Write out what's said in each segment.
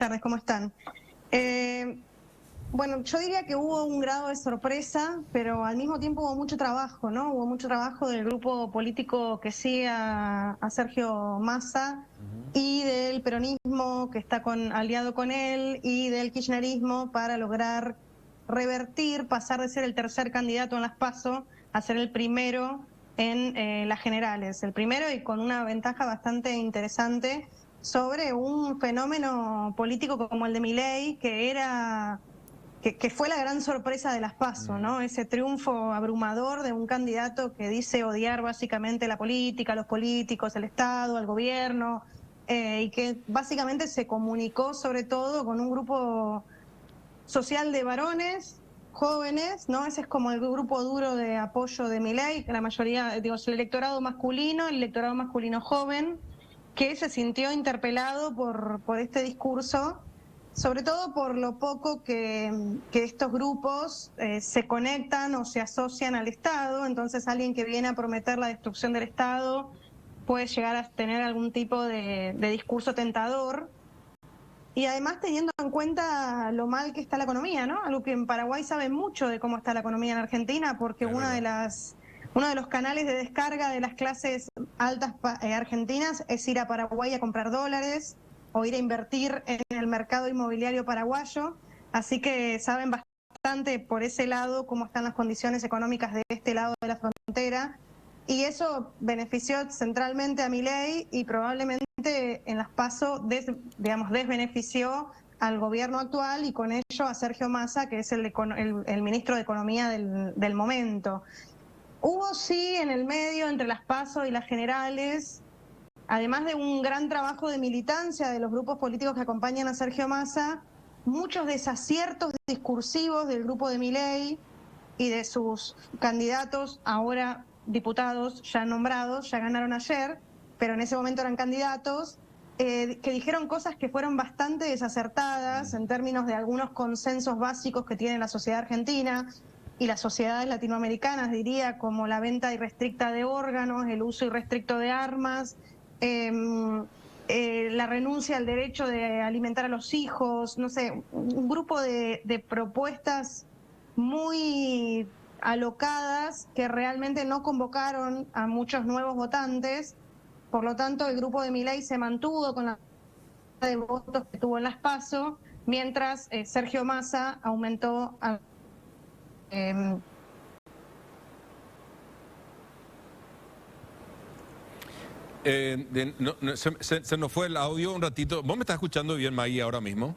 tardes, ¿cómo están? Bueno, yo diría que hubo un grado de sorpresa, pero al mismo tiempo hubo mucho trabajo, ¿no? Hubo mucho trabajo del grupo político que sigue a Sergio Massa y del peronismo que está aliado con él y del kirchnerismo para lograr revertir, pasar de ser el tercer candidato en las PASO a ser el primero en las generales. El primero y con una ventaja bastante interesante sobre un fenómeno político como el de Milei, que fue la gran sorpresa de las PASO, ¿no? Ese triunfo abrumador de un candidato que dice odiar básicamente la política, los políticos, el Estado, al gobierno, y que básicamente se comunicó sobre todo con un grupo social de varones jóvenes, ¿no? Ese es como el grupo duro de apoyo de Milei, que la mayoría, digo, es el electorado masculino joven, que se sintió interpelado por este discurso, sobre todo por lo poco que estos grupos se conectan o se asocian al Estado. Entonces alguien que viene a prometer la destrucción del Estado puede llegar a tener algún tipo de discurso tentador. Y además teniendo en cuenta lo mal que está la economía, ¿no? Algo que en Paraguay saben mucho de cómo está la economía en Argentina, porque uno de los canales de descarga de las clases altas argentinas es ir a Paraguay a comprar dólares o ir a invertir en el mercado inmobiliario paraguayo. Así que saben bastante por ese lado cómo están las condiciones económicas de este lado de la frontera. Y eso benefició centralmente a Milei y probablemente en las PASO desbenefició al gobierno actual y con ello a Sergio Massa, que es el ministro de Economía del momento. Hubo sí en el medio, entre las PASO y las generales, además de un gran trabajo de militancia de los grupos políticos que acompañan a Sergio Massa, muchos desaciertos discursivos del grupo de Milei y de sus candidatos, ahora diputados ya nombrados, ya ganaron ayer, pero en ese momento eran candidatos, que dijeron cosas que fueron bastante desacertadas en términos de algunos consensos básicos que tiene la sociedad argentina y las sociedades latinoamericanas, diría, como la venta irrestricta de órganos, el uso irrestricto de armas, la renuncia al derecho de alimentar a los hijos, no sé, un grupo de propuestas muy alocadas que realmente no convocaron a muchos nuevos votantes. Por lo tanto, el grupo de Milei se mantuvo con la de votos que tuvo en las PASO, mientras Sergio Massa aumentó a, se nos fue el audio un ratito. ¿Vos me estás escuchando bien, Maggie, ahora mismo?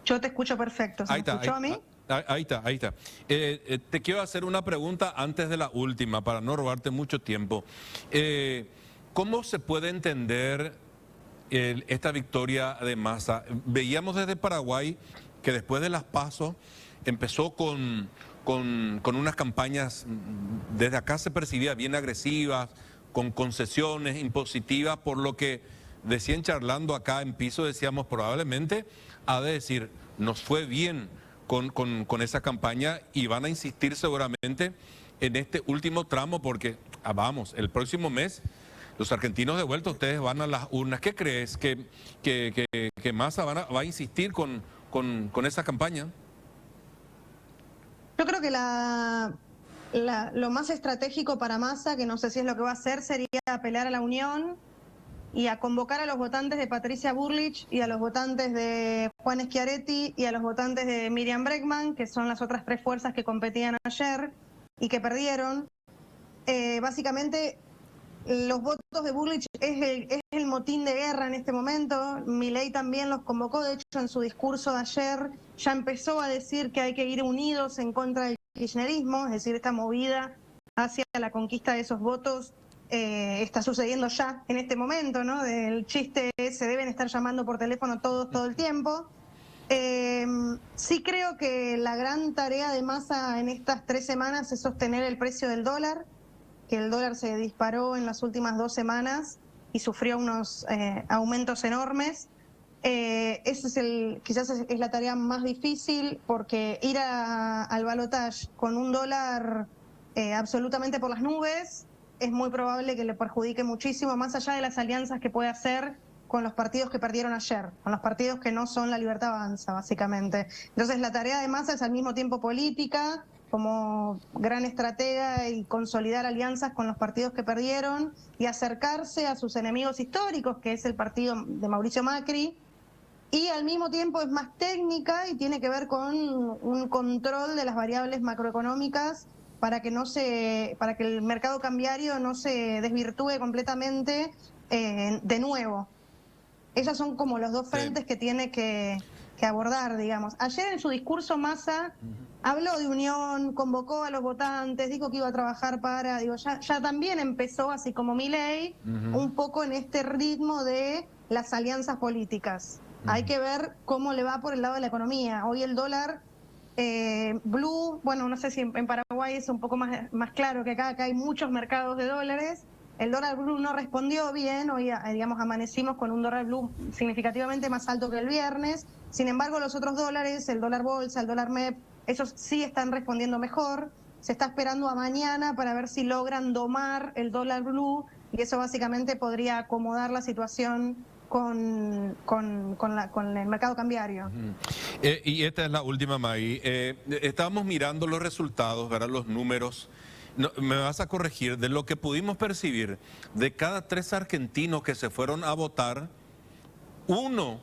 Yo te escucho perfecto. ¿Se me escuchó a mí? Ahí está, ahí está. Te quiero hacer una pregunta antes de la última, para no robarte mucho tiempo. ¿Cómo se puede entender esta victoria de Massa? Veíamos desde Paraguay que después de las PASO empezó con unas campañas, desde acá se percibía bien agresivas, con concesiones impositivas, por lo que decían charlando acá en piso, decíamos probablemente ha de decir, nos fue bien con esa campaña y van a insistir seguramente en este último tramo porque, vamos, el próximo mes los argentinos de vuelta, ustedes van a las urnas. ¿Qué crees? ¿Que Massa va a insistir con esa campaña? Yo creo que lo más estratégico para Massa, que no sé si es lo que va a hacer, sería apelar a la unión y a convocar a los votantes de Patricia Bullrich y a los votantes de Juan Schiaretti y a los votantes de Miriam Bregman, que son las otras tres fuerzas que competían ayer y que perdieron. Básicamente, los votos de Bullrich es el motín de guerra en este momento. Milei también los convocó, de hecho en su discurso de ayer ya empezó a decir que hay que ir unidos en contra del kirchnerismo, es decir, esta movida hacia la conquista de esos votos está sucediendo ya en este momento, ¿no? Del chiste se deben estar llamando por teléfono todos todo el tiempo. Sí creo que la gran tarea de Massa en estas 3 semanas es sostener el precio del dólar, que el dólar se disparó en las últimas 2 semanas y sufrió unos aumentos enormes. Quizás es la tarea más difícil porque ir al balotaje con un dólar absolutamente por las nubes es muy probable que le perjudique muchísimo, más allá de las alianzas que puede hacer con los partidos que perdieron ayer, con los partidos que no son La Libertad Avanza, básicamente. Entonces la tarea de Massa es al mismo tiempo política, como gran estratega, y consolidar alianzas con los partidos que perdieron y acercarse a sus enemigos históricos, que es el partido de Mauricio Macri, y al mismo tiempo es más técnica y tiene que ver con un control de las variables macroeconómicas para que el mercado cambiario no se desvirtúe completamente de nuevo. Esos son como los dos frentes que tiene que abordar, digamos. Ayer en su discurso Massa habló de unión, convocó a los votantes, dijo que iba a trabajar para, ya también empezó, así como Milei, un poco en este ritmo de las alianzas políticas. Hay que ver cómo le va por el lado de la economía. Hoy el dólar blue, bueno, no sé si en Paraguay es un poco más claro que acá hay muchos mercados de dólares. El dólar blue no respondió bien, hoy digamos amanecimos con un dólar blue significativamente más alto que el viernes. Sin embargo, los otros dólares, el dólar bolsa, el dólar MEP, esos sí están respondiendo mejor. Se está esperando a mañana para ver si logran domar el dólar blue, y eso básicamente podría acomodar la situación con el mercado cambiario. Y esta es la última, Maggie. Estábamos mirando los resultados, ¿verdad? Los números. No, me vas a corregir, de lo que pudimos percibir, de cada 3 argentinos que se fueron a votar, 1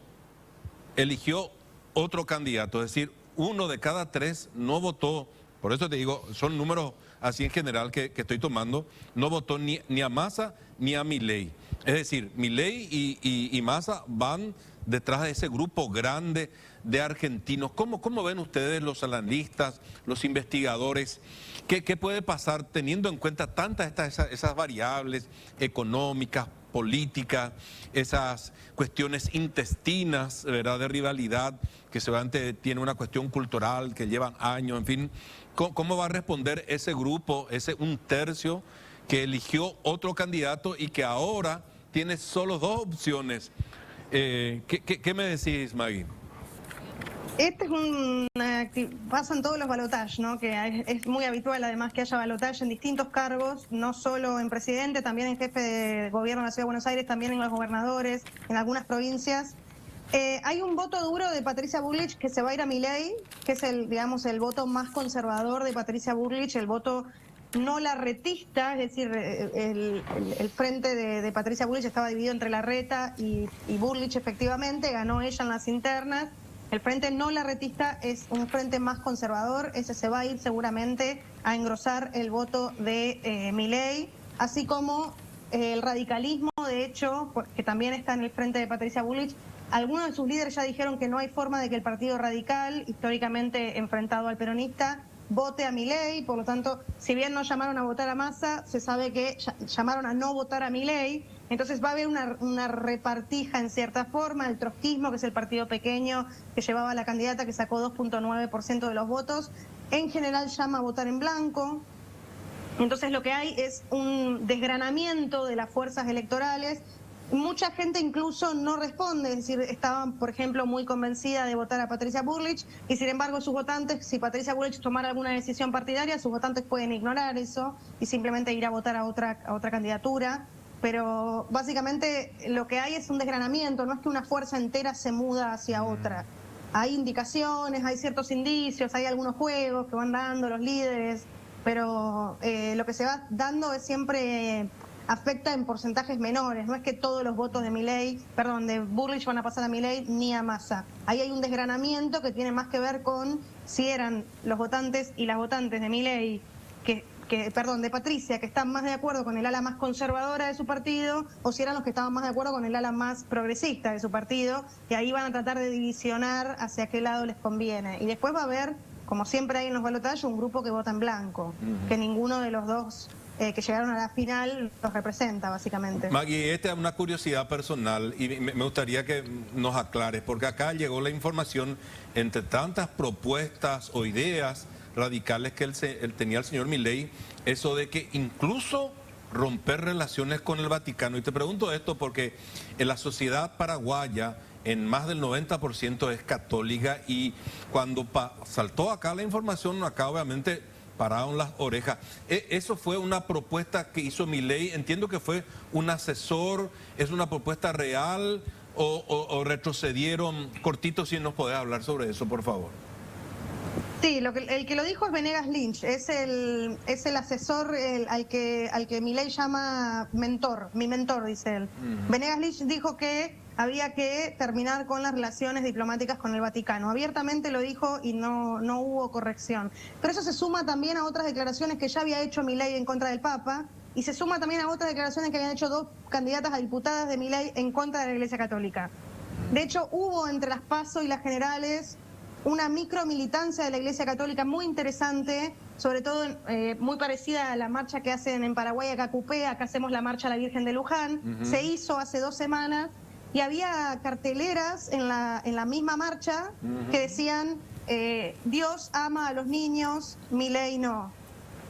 eligió otro candidato, es decir, 1 de cada 3 no votó. Por eso te digo, son números así en general que estoy tomando, no votó ni a Massa ni a Milei. Es decir, Milei y Massa van detrás de ese grupo grande de argentinos. ¿Cómo ven ustedes, los analistas, los investigadores? ¿Qué puede pasar teniendo en cuenta tantas esas variables económicas, políticas, esas cuestiones intestinas, ¿verdad?, de rivalidad, que seguramente tiene una cuestión cultural que llevan años, en fin? ¿Cómo va a responder ese grupo, ese 1/3 que eligió otro candidato y que ahora tiene solo 2 opciones? ¿Qué me decís, Maggie? Este es pasa en todos los balotajes, ¿no? Que es muy habitual además que haya balotaje en distintos cargos, no solo en presidente, también en jefe de gobierno de la Ciudad de Buenos Aires, también en los gobernadores, en algunas provincias. Hay un voto duro de Patricia Bullrich que se va a ir a Milei, que es el voto más conservador de Patricia Bullrich, el voto no larretista, es decir, el frente de Patricia Bullrich estaba dividido entre Larreta y Bullrich, efectivamente, ganó ella en las internas. El frente no larretista es un frente más conservador, ese se va a ir seguramente a engrosar el voto de Milei, así como el radicalismo, de hecho, que también está en el frente de Patricia Bullrich. Algunos de sus líderes ya dijeron que no hay forma de que el Partido Radical, históricamente enfrentado al peronista, vote a Milei. Por lo tanto, si bien no llamaron a votar a Massa, se sabe que llamaron a no votar a Milei. Entonces va a haber una repartija en cierta forma. El trotskismo, que es el partido pequeño que llevaba a la candidata, que sacó 2.9% de los votos, en general llama a votar en blanco. Entonces lo que hay es un desgranamiento de las fuerzas electorales. Mucha gente incluso no responde, es decir, estaban, por ejemplo, muy convencida de votar a Patricia Bullrich, y sin embargo sus votantes, si Patricia Bullrich tomara alguna decisión partidaria, sus votantes pueden ignorar eso y simplemente ir a votar a otra candidatura. Pero básicamente lo que hay es un desgranamiento, no es que una fuerza entera se muda hacia otra. Hay indicaciones, hay ciertos indicios, hay algunos juegos que van dando los líderes, pero lo que se va dando es siempre afecta en porcentajes menores. No es que todos los votos de Bullrich van a pasar a Milei ni a Massa. Ahí hay un desgranamiento que tiene más que ver con si eran los votantes y las votantes de Milei de Patricia, que están más de acuerdo con el ala más conservadora de su partido, o si eran los que estaban más de acuerdo con el ala más progresista de su partido, que ahí van a tratar de divisionar hacia qué lado les conviene. Y después va a haber, como siempre hay en los balotajes, un grupo que vota en blanco, que ninguno de los dos que llegaron a la final los representa, básicamente. Maggie, esta es una curiosidad personal y me gustaría que nos aclares, porque acá llegó la información, entre tantas propuestas o ideas radicales que él tenía el señor Milei, eso de que incluso romper relaciones con el Vaticano. Y te pregunto esto porque en la sociedad paraguaya en más del 90% es católica, y cuando saltó acá la información, acá obviamente pararon las orejas. ¿Eso fue una propuesta que hizo Milei? Entiendo que fue un asesor, ¿es una propuesta real o retrocedieron cortitos? Si nos podés hablar sobre eso, por favor. Sí, el que lo dijo es Venegas Lynch, es el asesor al que Milei llama mentor, mi mentor, dice él. Venegas Lynch dijo que había que terminar con las relaciones diplomáticas con el Vaticano. Abiertamente lo dijo y no hubo corrección. Pero eso se suma también a otras declaraciones que ya había hecho Milei en contra del Papa y se suma también a otras declaraciones que habían hecho dos candidatas a diputadas de Milei en contra de la Iglesia Católica. De hecho, hubo entre las PASO y las generales una micromilitancia de la Iglesia Católica muy interesante, sobre todo muy parecida a la marcha que hacen en Paraguay, acá Cupé, acá hacemos la marcha a la Virgen de Luján. Se hizo hace 2 semanas y había carteleras en la misma marcha que decían Dios ama a los niños, Milei no.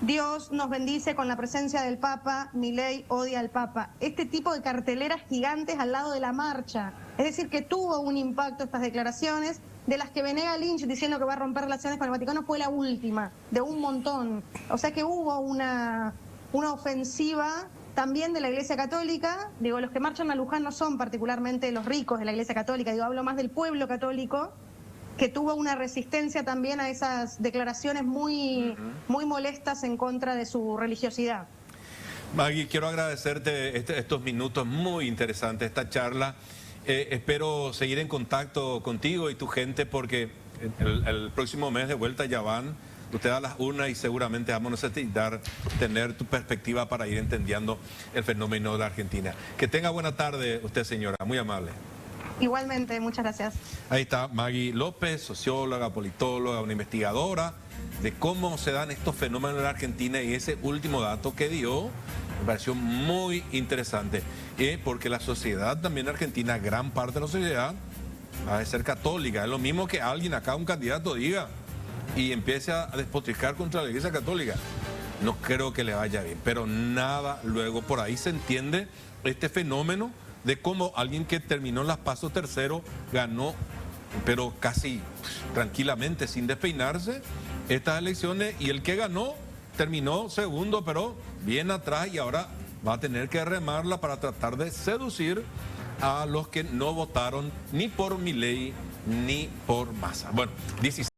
Dios nos bendice con la presencia del Papa, Milei odia al Papa. Este tipo de carteleras gigantes al lado de la marcha. Es decir, que tuvo un impacto estas declaraciones, de las que Venegas Lynch diciendo que va a romper relaciones con el Vaticano fue la última, de un montón. O sea que hubo una ofensiva también de la Iglesia Católica. Digo, los que marchan a Luján no son particularmente los ricos de la Iglesia Católica, digo, hablo más del pueblo católico, que tuvo una resistencia también a esas declaraciones muy molestas en contra de su religiosidad. Maggie, quiero agradecerte estos minutos muy interesantes, esta charla. Espero seguir en contacto contigo y tu gente porque el próximo mes de vuelta ya van ustedes a las urnas y seguramente vamos a necesitar tener tu perspectiva para ir entendiendo el fenómeno de la Argentina. Que tenga buena tarde usted, señora, muy amable. Igualmente, muchas gracias. Ahí está Maggie López, socióloga, politóloga, una investigadora de cómo se dan estos fenómenos en la Argentina, y ese último dato que dio me pareció muy interesante, porque la sociedad también argentina, gran parte de la sociedad, va a ser católica. Es lo mismo que alguien acá, un candidato, diga y empiece a despotricar contra la Iglesia Católica. No creo que le vaya bien, pero nada, luego por ahí se entiende este fenómeno de cómo alguien que terminó en las PASO tercero ganó, pero casi tranquilamente, sin despeinarse, estas elecciones, y el que ganó terminó segundo, pero bien atrás, y ahora va a tener que remarla para tratar de seducir a los que no votaron ni por Milei ni por Massa. Bueno, 16